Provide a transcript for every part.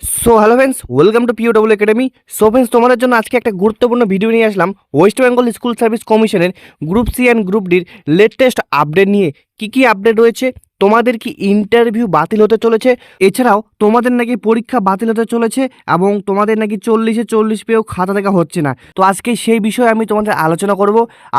So hello friends, welcome to POW academy. So friends, তোমাদের জন্য আজকে একটা গুরুত্বপূর্ণ ভিডিও নিয়ে আসলাম ওয়েস্ট বেঙ্গল স্কুল সার্ভিস কমিশনের গ্রুপ সি অ্যান্ড গ্রুপ ডির লেটেস্ট আপডেট নিয়ে। কি আপডেট রয়েছে? তোমাদের কি ইন্টারভিউ বাতিল হতে চলেছে? এছাড়াও তোমাদের নাকি পরীক্ষা বাতিল হতে চলেছে এবং তোমাদের নাকি 40-এ 40 পেয়েও খাতা দেখা হচ্ছে না। তো আজকে সেই বিষয়ে আমি তোমাদের আলোচনা করব।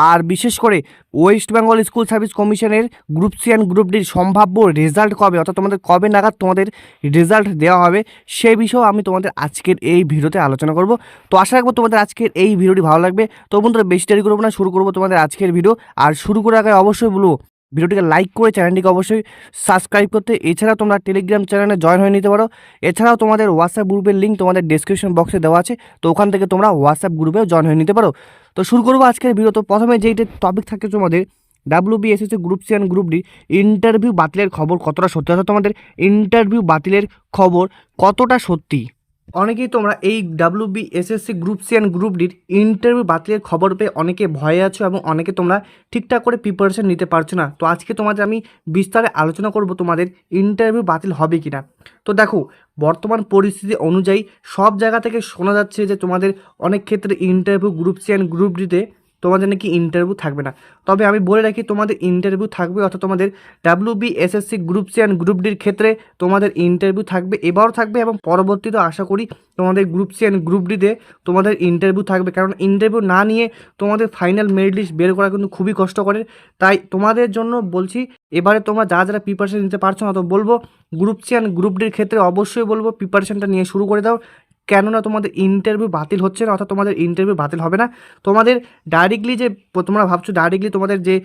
আর বিশেষ করে ওয়েস্ট বেঙ্গল স্কুল সার্ভিস কমিশনের গ্রুপ সি অ্যান্ড গ্রুপ ডির সম্ভাব্য রেজাল্ট কবে, অর্থাৎ তোমাদের কবে নাগাদ তোমাদের রেজাল্ট দেওয়া হবে, সেই বিষয়েও আমি তোমাদের আজকের এই ভিডিওতে আলোচনা করব। তো আশা রাখবো তোমাদের আজকের এই ভিডিওটি ভালো লাগবে। তো বন্ধুরা, বেশি দেরি করবো না, শুরু করবো তোমাদের আজকের ভিডিও। আর শুরু করার আগে অবশ্যই বলবো ভিডিওটিকে লাইক করে চ্যানেলটিকে অবশ্যই সাবস্ক্রাইব করতে। এছাড়াও তোমরা টেলিগ্রাম চ্যানেলে জয়েন হয়ে নিতে পারো। এছাড়াও তোমাদের হোয়াটসঅ্যাপ গ্রুপের লিঙ্ক তোমাদের ডেসক্রিপশন বক্সে দেওয়া আছে, তো ওখান থেকে তোমরা হোয়াটসঅ্যাপ গ্রুপেও জয়েন হয়ে নিতে পারো। তো শুরু করবো আজকের ভিডিও। তো প্রথমে যেইটা টপিক থাকে তোমাদের WBSSC group C and group D interview বাতিলের খবর কতটা সত্যি, অর্থাৎ তোমাদের ইন্টারভিউ বাতিলের খবর কতটা সত্যি। অনেকেই তোমরা এই WBSSC group C and group ডির ইন্টারভিউ বাতিলের খবর পেয়ে অনেকে ভয়ে আছো এবং অনেকে তোমরা ঠিকঠাক করে প্রিপারেশন নিতে পারছো না। তো আজকে তোমাদের আমি বিস্তারে আলোচনা করব তোমাদের ইন্টারভিউ বাতিল হবে কি না। তো দেখো, বর্তমান পরিস্থিতি অনুযায়ী সব জায়গা থেকে শোনা যাচ্ছে যে তোমাদের অনেক ক্ষেত্রে interview group C and group ডিতে তোমাদের নাকি ইন্টারভিউ থাকবে না। তবে আমি বলে রাখি, তোমাদের ইন্টারভিউ থাকবে, অর্থাৎ তোমাদের WBSSC group C and group ডির ক্ষেত্রে তোমাদের ইন্টারভিউ থাকবে, এবারও থাকবে এবং পরবর্তীতে আশা করি তোমাদের গ্রুপ সি অ্যান্ড গ্রুপ ডিতে তোমাদের ইন্টারভিউ থাকবে। কারণ ইন্টারভিউ না নিয়ে তোমাদের ফাইনাল মেরিট লিস্ট বের করা কিন্তু খুবই কষ্টকরের। তাই তোমাদের জন্য বলছি, এবারে তোমরা যারা প্রিপারেশন নিতে পারছো না, তো বলবো গ্রুপ সি অ্যান্ড গ্রুপ ডির ক্ষেত্রে অবশ্যই বলবো প্রিপারেশনটা নিয়ে শুরু করে দাও। কেননা তোমাদের ইন্টারভিউ বাতিল হচ্ছে না, অর্থাৎ তোমাদের ইন্টারভিউ বাতিল হবে না। তোমাদের ডাইরেক্টলি যে তোমরা ভাবছো ডাইরেক্টলি তোমাদের যে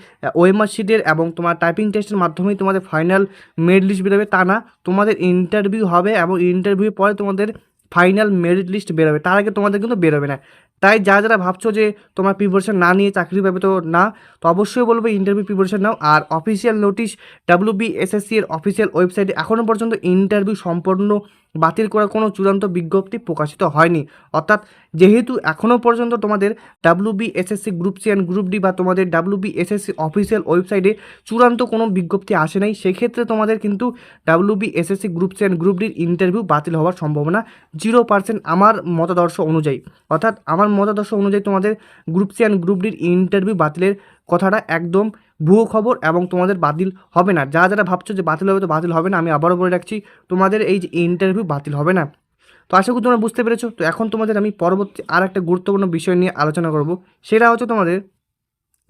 ওএমআর শিটের এবং তোমার টাইপিং টেস্টের মাধ্যমেই তোমাদের ফাইনাল মেরিট লিস্ট বেরোবে, তা না। তোমাদের ইন্টারভিউ হবে এবং ইন্টারভিউ পরে তোমাদের ফাইনাল মেরিট লিস্ট বেরোবে, তার আগে তোমাদের কিন্তু বেরোবে না। তাই যারা ভাবছো যে তোমার প্রিপারেশন না নিয়ে চাকরি পাবে, তো না, তো অবশ্যই বলবো ইন্টারভিউ প্রিপারেশন নাও। আর অফিসিয়াল নোটিশ WBSSC এর অফিসিয়াল ওয়েবসাইটে এখনও পর্যন্ত ইন্টারভিউ সম্পূর্ণ বাতিল করার কোনো চূড়ান্ত বিজ্ঞপ্তি প্রকাশিত হয়নি। অর্থাৎ যেহেতু এখনও পর্যন্ত তোমাদের WBSSC group C and group D বা তোমাদের WBSSC অফিসিয়াল ওয়েবসাইটে চূড়ান্ত কোনো বিজ্ঞপ্তি আসে নাই, সেক্ষেত্রে তোমাদের কিন্তু WBSSC group C and group ডির ইন্টারভিউ বাতিল হওয়ার সম্ভাবনা 0% আমার মতাদর্শ অনুযায়ী। অর্থাৎ আমার মতাদর্শ অনুযায়ী তোমাদের গ্রুপ সি অ্যান্ড গ্রুপ ডির ইন্টারভিউ বাতিলের কথাটা একদম ভুয়ো খবর এবং তোমাদের বাতিল হবে না। যারা ভাবছো যে বাতিল হবে, তো বাতিল হবে না। আমি আবারও বলে রাখছি, তোমাদের এই যে ইন্টারভিউ বাতিল হবে না। তো আশা করি তোমরা বুঝতে পেরেছো। তো এখন তোমাদের আমি পরবর্তী আর একটা গুরুত্বপূর্ণ বিষয় নিয়ে আলোচনা করব। সেটা হচ্ছে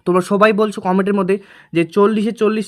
তোমরা সবাই বলছো কমেন্টের মধ্যে যে 40-এ 40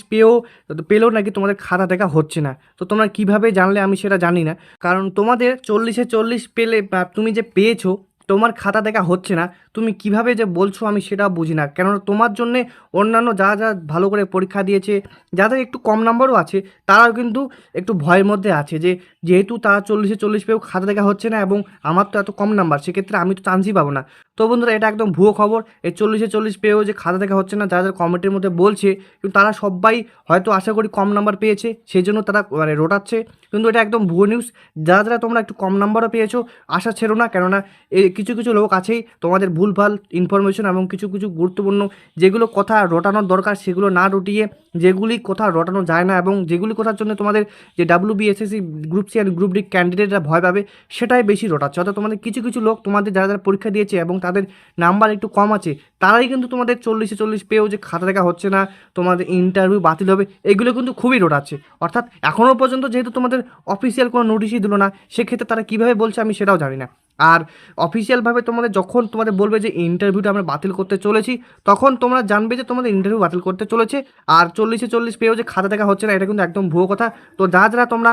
পেলেও নাকি তোমাদের খাতা দেখা হচ্ছে না। তো তোমরা কিভাবে জানলে আমি সেটা জানি না। কারণ তোমাদের 40-এ 40 পেলে বা তুমি যে পেয়েছো, তোমার খাতা দেখা হচ্ছে না, তুমি কিভাবে যে বলছো আমি সেটা বুঝি না। কেননা তোমার জন্যে অন্যান্য যা ভালো করে পরীক্ষা দিয়েছে, যাদের একটু কম নাম্বারও আছে, তারাও কিন্তু একটু ভয়ের মধ্যে আছে যে যেহেতু তারা 40-এ 40 পেয়েও খাতা দেখা হচ্ছে না এবং আমার তো এত কম নাম্বার, সেক্ষেত্রে আমি তো চান্সই পাবো না। তো বন্ধুরা, এটা একদম ভুয়ো খবর। এই 40-এ 40 পেয়েও যে খাতা দেখা হচ্ছে না, যারা কমেন্টের মধ্যে বলছে, কিন্তু তারা সবাই হয়তো আশা করি কম নাম্বার পেয়েছে, সেই জন্য তারা রোটাচ্ছে। কিন্তু এটা একদম ভুয়ো নিউজ। যারা তোমরা একটু কম নাম্বারও পেয়েছো, আশা ছেড়ো না। কেননা এই কিছু লোক আছেই তোমাদের ভুলভাল ইনফরমেশন এবং কিছু গুরুত্বপূর্ণ যেগুলো কথা রটানোর দরকার সেগুলো না রটিয়ে, যেগুলি কথা রটানো যায় না এবং যেগুলি কথার জন্য তোমাদের যে WBSSC group C and group D ক্যান্ডিডেটরা ভয় পাবে, সেটাই বেশি রটাচ্ছে। অর্থাৎ তোমাদের কিছু লোক তোমাদের যারা পরীক্ষা দিয়েছে এবং তাদের নাম্বার একটু কম আছে, তারাই কিন্তু তোমাদের 40-এ 40 পেয়েও যে খাতা দেখা হচ্ছে না, তোমাদের ইন্টারভিউ বাতিল হবে, এগুলো কিন্তু খুবই রটাচ্ছে। অর্থাৎ এখনও পর্যন্ত যেহেতু তোমাদের অফিসিয়াল কোনো নোটিশই দিল না, সেক্ষেত্রে তারা কীভাবে বলছে আমি সেটাও জানি না। আর অফিসিয়ালভাবে তোমাদের যখন তোমাদের বলবে যে ইন্টারভিউটা আমরা বাতিল করতে চলেছি, তখন তোমরা জানবে যে তোমাদের ইন্টারভিউ বাতিল করতে চলেছে। আর 40-এ 40 পেয়েও যে খাতা দেখা হচ্ছে না, এটা কিন্তু একদম ভুয়ো কথা। তো যারা তোমরা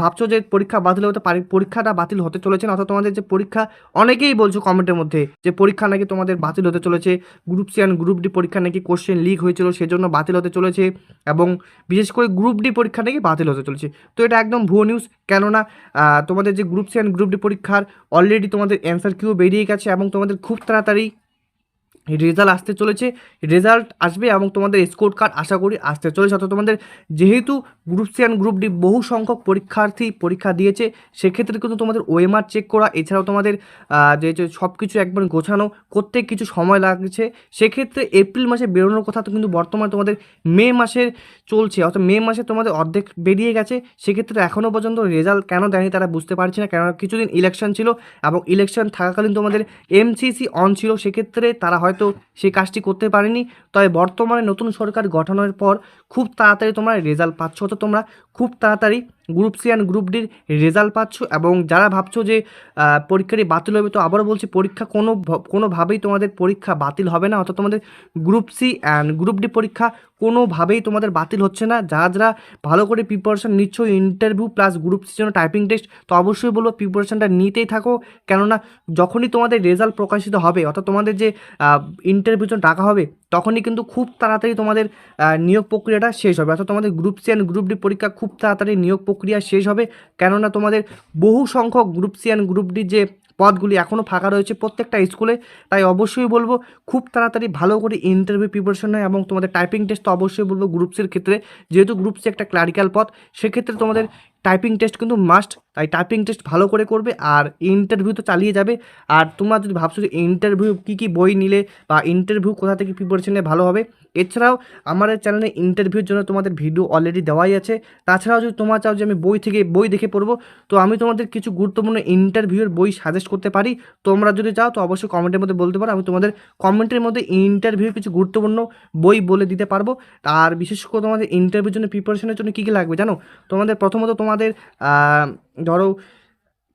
ভাবছো যে পরীক্ষা বাতিল হতে পারে, পরীক্ষাটা বাতিল হতে চলেছে না, অর্থাৎ তোমাদের যে পরীক্ষা, অনেকেই বলছো কমেন্টের মধ্যে যে পরীক্ষা নাকি তোমাদের বাতিল হতে চলেছে, group C and group D পরীক্ষা নাকি কোশ্চেন লিক হয়েছিল সেজন্য বাতিল হতে চলেছে, এবং বিশেষ করে গ্রুপ ডি পরীক্ষা নাকি বাতিল হতে চলেছে। তো এটা একদম ভুয়ো নিউজ। কেননা তোমাদের যে group C and group D পরীক্ষার অলরেডি তোমাদের অ্যান্সার কিউ বেরিয়ে গেছে এবং তোমাদের খুব তাড়াতাড়ি রেজাল্ট আসতে চলেছে, রেজাল্ট আসবে এবং তোমাদের স্কোর কার্ড আশা করি আসতে চলেছে। অর্থাৎ তোমাদের যেহেতু group C and group D বহু সংখ্যক পরীক্ষার্থী পরীক্ষা দিয়েছে, সেক্ষেত্রে কিন্তু তোমাদের ওএমআর চেক করা, এছাড়াও তোমাদের যে সব কিছু একবার গোছানো করতে কিছু সময় লাগছে। সেক্ষেত্রে এপ্রিল মাসে বেরোনোর কথা, তো কিন্তু বর্তমানে তোমাদের মে মাসের চলছে, অর্থাৎ মে মাসে তোমাদের অর্ধেক বেরিয়ে গেছে। সেক্ষেত্রে এখনও পর্যন্ত রেজাল্ট কেন দেয়নি তারা বুঝতে পারছে না, কেননা কিছুদিন ইলেকশন ছিল এবং ইলেকশন থাকাকালীন তোমাদের এমসিসি অন ছিল, সেক্ষেত্রে তারা হয়তো সেই কাজটি করতে পারেনি। তবে বর্তমানে নতুন সরকার গঠনের পর খুব তাড়াতাড়ি তোমরা রেজাল্ট পাচ্ছ, তো তোমরা খুব তাড়াতাড়ি গ্রুপ সি অ্যান্ড গ্রুপ ডির রেজাল্ট পাচ্ছ। এবং যারা ভাবছো যে পরীক্ষাটি বাতিল হবে, তো আবারও বলছি, পরীক্ষা কোনোভাবেই তোমাদের পরীক্ষা বাতিল হবে না। অর্থাৎ তোমাদের group C and group D পরীক্ষা কোনোভাবেই তোমাদের বাতিল হচ্ছে না। যারা যারা ভালো করে প্রিপারেশন নিচ্ছ ইন্টারভিউ প্লাস গ্রুপ সির জন্য টাইপিং টেস্ট, তো অবশ্যই বলবো প্রিপারেশনটা নিতেই থাকো। কেননা যখনই তোমাদের রেজাল্ট প্রকাশিত হবে, অর্থাৎ তোমাদের যে ইন্টারভিউর জন্য ডাকা হবে, তখনই কিন্তু খুব তাড়াতাড়ি তোমাদের নিয়োগ প্রক্রিয়াটা শেষ হবে। অর্থাৎ তোমাদের group C and group D পরীক্ষা খুব তাড়াতাড়ি নিয়োগ প্রক্রিয়া শেষ হবে। কেননা তোমাদের বহু সংখ্যক group C and group D যে পদগুলি এখনও ফাঁকা রয়েছে প্রত্যেকটা স্কুলে। তাই অবশ্যই বলবো খুব তাড়াতাড়ি ভালো করে ইন্টারভিউ প্রিপারেশন নেয় এবং তোমাদের টাইপিং টেস্ট তো অবশ্যই বলবো গ্রুপ সির ক্ষেত্রে, যেহেতু গ্রুপ সি একটা ক্লারিক্যাল পদ, সেক্ষেত্রে তোমাদের টাইপিং টেস্ট কিন্তু মাস্ট। তাই টাইপিং টেস্ট ভালো করে করবে আর ইন্টারভিউ তো চালিয়ে যাবে। আর তোমরা যদি ভাবছো যে ইন্টারভিউ কী বই নিলে বা ইন্টারভিউ কোথা থেকে প্রিপারেশন নিলে ভালো হবে, এছাড়াও আমাদের চ্যানেলে ইন্টারভিউর জন্য তোমাদের ভিডিও অলরেডি দেওয়াই আছে। তাছাড়াও যদি তোমরা চাও যে আমি বই দেখে পড়বো, তো আমি তোমাদের কিছু গুরুত্বপূর্ণ ইন্টারভিউয়ের বই সাজেস্ট করতে পারি। তোমরা যদি চাও তো অবশ্যই কমেন্টের মধ্যে বলতে পারো, আমি তোমাদের কমেন্টের মধ্যে ইন্টারভিউ কিছু গুরুত্বপূর্ণ বই বলে দিতে পারবো। আর বিশেষ করে তোমাদের ইন্টারভিউর জন্য প্রিপারেশনের জন্য কী কী লাগবে জানো? তোমাদের প্রথমত তোমাদের ধরো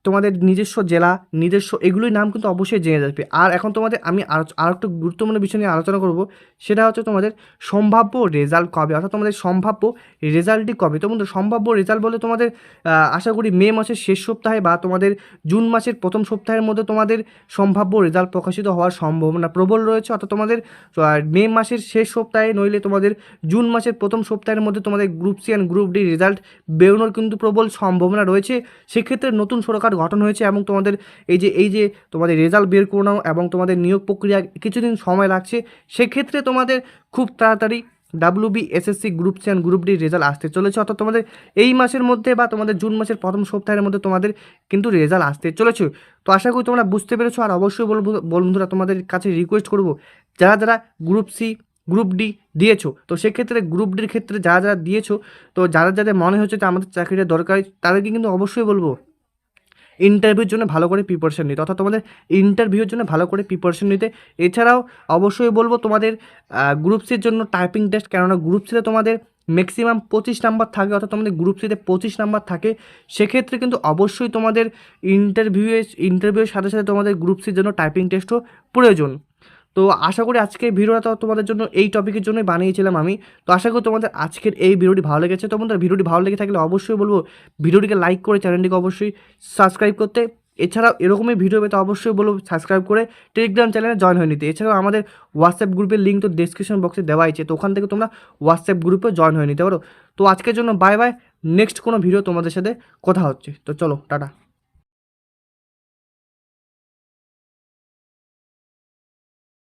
তোমাদের নিজস্ব জেলা, নিজস্ব এগুলোই নাম কিন্তু অবশ্যই জেনে যাবে। আর এখন তোমাদের আমি আর একটু গুরুত্বপূর্ণ বিষয় নিয়ে আলোচনা করব, সেটা হচ্ছে তোমাদের সম্ভাব্য রেজাল্ট কবে, অর্থাৎ তোমাদের সম্ভাব্য রেজাল্টটি কবে। তো বন্ধু, সম্ভাব্য রেজাল্ট বলে তোমাদের আশা করি মে মাসের শেষ সপ্তাহে বা তোমাদের জুন মাসের প্রথম সপ্তাহের মধ্যে তোমাদের সম্ভাব্য রেজাল্ট প্রকাশিত হওয়ার সম্ভাবনা প্রবল রয়েছে। অর্থাৎ তোমাদের মে মাসের শেষ সপ্তাহে নইলে তোমাদের জুন মাসের প্রথম সপ্তাহের মধ্যে তোমাদের group C and group D result বেরোনোর কিন্তু প্রবল সম্ভাবনা রয়েছে। সেক্ষেত্রে নতুন সরকার গঠন হয়েছে এবং তোমাদের এই যে তোমাদের রেজাল্ট বের করানো এবং তোমাদের নিয়োগ প্রক্রিয়া কিছুদিন সময় লাগছে। সেক্ষেত্রে তোমাদের খুব তাড়াতাড়ি WBSSC group C and group D result আসতে চলেছে। অর্থাৎ তোমাদের এই মাসের মধ্যে বা তোমাদের জুন মাসের প্রথম সপ্তাহের মধ্যে তোমাদের কিন্তু রেজাল্ট আসতে চলেছে। তো আশা করি তোমরা বুঝতে পেরেছো। আর অবশ্যই বন্ধুরা তোমাদের কাছে রিকোয়েস্ট করব, যারা যারা গ্রুপ সি গ্রুপ ডি দিয়েছো, তো সেক্ষেত্রে গ্রুপ ডির ক্ষেত্রে যারা যারা দিয়েছো, তো যাদের মনে হচ্ছে যে আমাদের চাকরিটা দরকার, তাদেরকে কিন্তু অবশ্যই বলবো ইন্টারভিউর জন্য ভালো করে প্রিপারেশন নিতে। অর্থাৎ তোমাদের ইন্টারভিউর জন্য ভালো করে প্রিপারেশন নিতে। এছাড়াও অবশ্যই বলবো তোমাদের গ্রুপ সির জন্য টাইপিং টেস্ট, কেননা গ্রুপ সিতে তোমাদের ম্যাক্সিমাম 25 নাম্বার থাকে, অর্থাৎ তোমাদের গ্রুপ সিতে 25 নাম্বার থাকে। সেক্ষেত্রে কিন্তু অবশ্যই তোমাদের ইন্টারভিউয়ের সাথে সাথে তোমাদের গ্রুপ সির জন্য টাইপিং টেস্টও প্রয়োজন। তো আশা করি আজকের ভিডিওটা তো তোমাদের জন্য এই টপিকের জন্যই বানিয়েছিলাম আমি। তো আশা করি তোমাদের আজকের এই ভিডিওটি ভালো লেগেছে। তো বন্ধুরা, ভিডিওটি ভালো লেগে থাকলে অবশ্যই বলবো ভিডিওটিকে লাইক করে চ্যানেলটিকে অবশ্যই সাবস্ক্রাইব করতে। এছাড়াও এরকমই ভিডিও পেতে অবশ্যই বলবো সাবস্ক্রাইব করে টেলিগ্রাম চ্যানেলে জয়েন হয়ে নিতে। এছাড়াও আমাদের হোয়াটসঅ্যাপ গ্রুপের লিঙ্ক তো ডেসক্রিপশন বক্সে দেওয়া আছে, তো ওখান থেকে তোমরা হোয়াটসঅ্যাপ গ্রুপে জয়েন হয়ে নিতে পারো। তো আজকের জন্য বাই বাই, নেক্সট কোনো ভিডিও তোমাদের সাথে কথা হচ্ছে। তো চলো, টাটা।